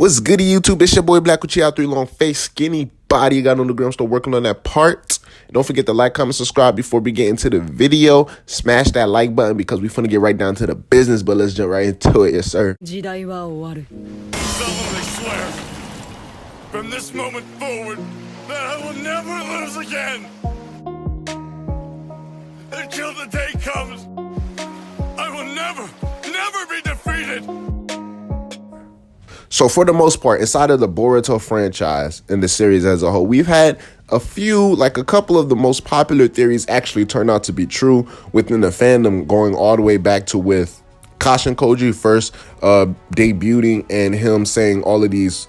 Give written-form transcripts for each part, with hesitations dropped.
What's goody YouTube? It's your boy Black with you out 3 long face, skinny body. You got on the gram, still working on that part. And don't forget to like, comment, subscribe before we get into the video. Smash that like button because we finna get right down to the business, but let's jump right into it, yes sir. solemnly swear from this moment forward that I will never lose again. Until the day comes, I will never be defeated. So for the most part, inside of the Boruto franchise and the series as a whole, we've had a couple of the most popular theories actually turn out to be true within the fandom, going all the way back to with Kashin Koji first debuting and him saying all of these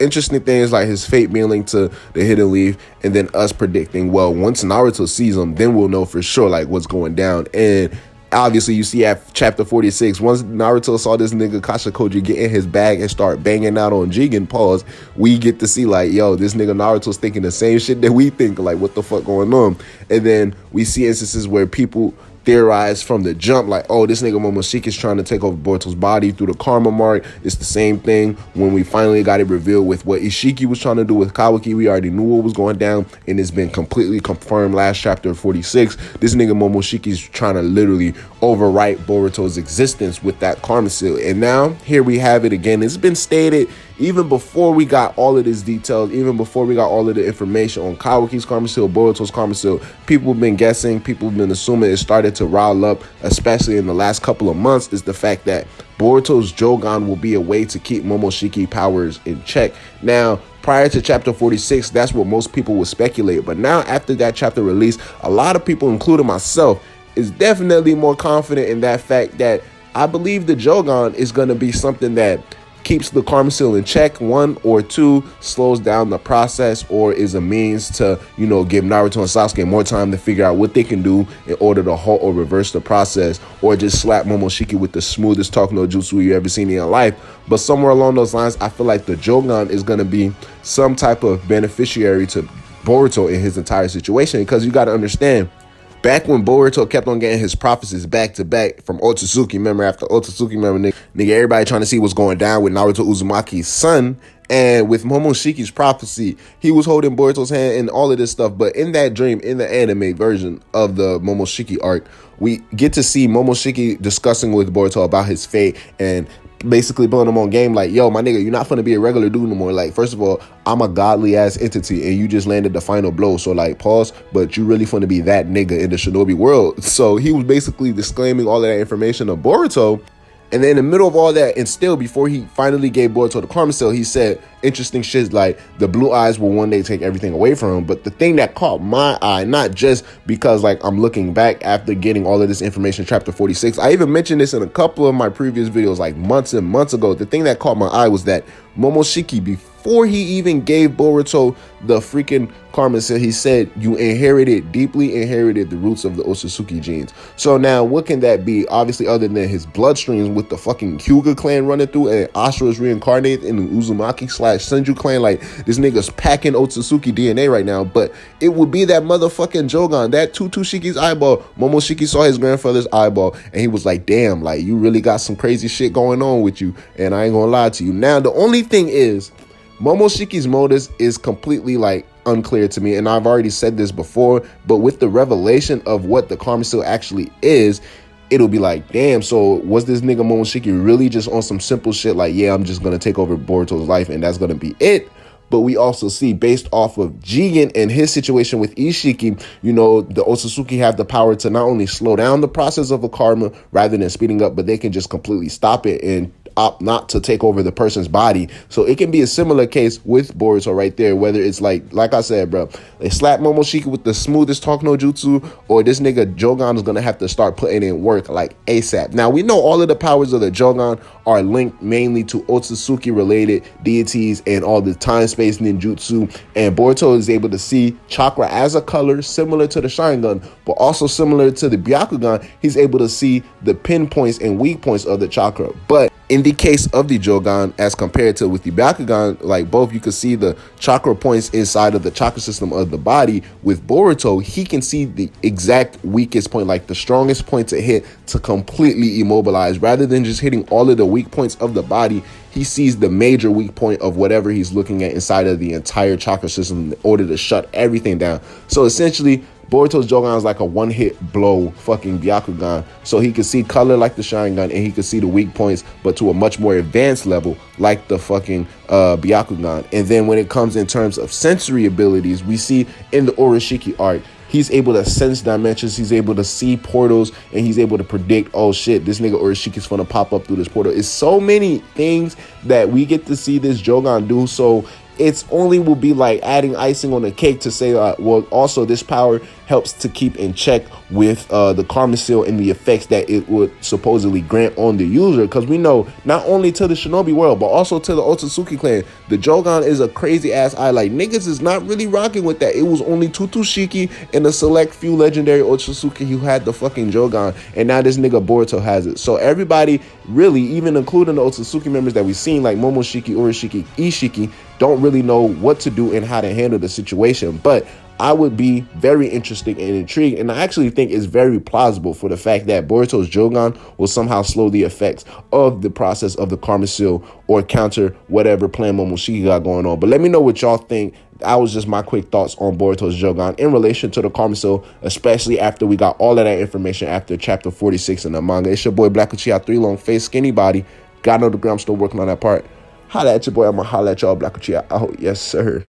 interesting things like his fate being linked to the hidden leaf, and then us predicting, well, once Naruto sees him, then we'll know for sure like what's going down. And obviously, you see at chapter 46, once Naruto saw this nigga Kashin Koji get in his bag and start banging out on Jougan, pause, we get to see like, yo, this nigga Naruto's thinking the same shit that we think, like, what the fuck going on? And then we see instances where people theorized from the jump, like, oh, this nigga Momoshiki is trying to take over Boruto's body through the karma mark. It's the same thing when we finally got it revealed with what Ishiki was trying to do with Kawaki. We already knew what was going down, and it's been completely confirmed last chapter 46. This nigga Momoshiki is trying to literally overwrite Boruto's existence with that karma seal. And now here we have it again. It's been stated even before we got all of this details, even before we got all of the information on Kawaki's karma seal, Boruto's karma seal, people have been guessing, people have been assuming. It started to rile up, especially in the last couple of months, is the fact that Boruto's Jougan will be a way to keep Momoshiki powers in check. Now, prior to chapter 46, that's what most people would speculate. But now, after that chapter release, a lot of people, including myself, is definitely more confident in that fact that I believe the Jougan is going to be something that keeps the karma seal in check, 1, or 2, slows down the process, or is a means to, you know, give Naruto and Sasuke more time to figure out what they can do in order to halt or reverse the process, or just slap Momoshiki with the smoothest talk no jutsu you ever seen in your life. But somewhere along those lines, I feel like the Jougan is going to be some type of beneficiary to Boruto in his entire situation, because you got to understand, back when Boruto kept on getting his prophecies back to back from Otsutsuki, remember after Otsutsuki, nigga, everybody trying to see what's going down with Naruto Uzumaki's son, and with Momoshiki's prophecy, he was holding Boruto's hand and all of this stuff. But in that dream, in the anime version of the Momoshiki arc, we get to see Momoshiki discussing with Boruto about his fate and basically putting him on game like, yo, my nigga, you're not gonna be a regular dude no more. Like, first of all, I'm a godly ass entity and you just landed the final blow, so like, pause, but you really finna be that nigga in the shinobi world. So he was basically disclaiming all of that information of Boruto. And then in the middle of all that, and still before he finally gave Boruto the karma seal, he said interesting shit like the blue eyes will one day take everything away from him. But the thing that caught my eye, not just because like I'm looking back after getting all of this information in chapter 46, I even mentioned this in a couple of my previous videos like months and months ago. The thing that caught my eye was that Momoshiki, before he even gave Boruto the freaking karma seal, he said, you deeply inherited the roots of the Otsutsuki genes. So now what can that be? Obviously, other than his bloodstreams with the fucking Hyuga clan running through, and Ashura is reincarnated in the Uzumaki/Senju clan. Like, this nigga's packing Otsutsuki DNA right now. But it would be that motherfucking Jougan, that Tutushiki's eyeball. Momoshiki saw his grandfather's eyeball and he was like, damn, like, you really got some crazy shit going on with you, and I ain't gonna lie to you. Now, the only thing is, Momoshiki's motives is completely like unclear to me, and I've already said this before, but with the revelation of what the karma seal actually is, it'll be like, damn, so was this nigga Momoshiki really just on some simple shit like, yeah, I'm just gonna take over Boruto's life and that's gonna be it? But we also see, based off of Jougan and his situation with Ishiki, you know, the Otsutsuki have the power to not only slow down the process of a karma rather than speeding up, but they can just completely stop it and opt not to take over the person's body. So it can be a similar case with Boruto right there, whether it's like I said, bro, they slap Momoshiki with the smoothest talk no jutsu, or this nigga Jougan is gonna have to start putting in work like ASAP. Now, we know all of the powers of the Jougan are linked mainly to Otsutsuki related deities and all the time space ninjutsu, and Boruto is able to see chakra as a color similar to the Sharingan, but also similar to the Byakugan. He's able to see the pinpoints and weak points of the chakra. But In the case of the Jougan, as compared to with the Byakugan, like both, you can see the chakra points inside of the chakra system of the body. With Boruto, he can see the exact weakest point, like the strongest point to hit to completely immobilize. Rather than just hitting all of the weak points of the body, he sees the major weak point of whatever he's looking at inside of the entire chakra system in order to shut everything down. So essentially, Boruto's Jougan is like a one-hit blow fucking Byakugan. So he can see color like the Sharingan, and he can see the weak points, but to a much more advanced level like the fucking Byakugan. And then when it comes in terms of sensory abilities, we see in the Urashiki arc, he's able to sense dimensions, he's able to see portals, and he's able to predict, oh shit, this nigga Urashiki's gonna pop up through this portal. It's so many things that we get to see this Jougan do. So it's only will be like adding icing on the cake to say, well, also this power helps to keep in check with the Karma Seal and the effects that it would supposedly grant on the user. Because we know not only to the Shinobi world, but also to the Otsutsuki clan, the Jougan is a crazy ass eye. Like, niggas is not really rocking with that. It was only Tutushiki and a select few legendary Otsutsuki who had the fucking Jougan, and now this nigga Boruto has it. So everybody, really, even including the Otsutsuki members that we've seen, like Momoshiki, Urashiki, Ishiki, don't really know what to do and how to handle the situation. But I would be very interested and intrigued, and I actually think it's very plausible for the fact that Boruto's Jougan will somehow slow the effects of the process of the Karma Seal or counter whatever plan Momoshiki got going on. But let me know what y'all think. That was just my quick thoughts on Boruto's Jougan in relation to the Karma Seal, especially after we got all of that information after chapter 46 in the manga. It's your boy Black Uchiha, 3 long face, skinny body. God know the gram, still working on that part. Holla at your boy. I'm gonna holla at y'all, Black Uchiha. Oh, yes, sir.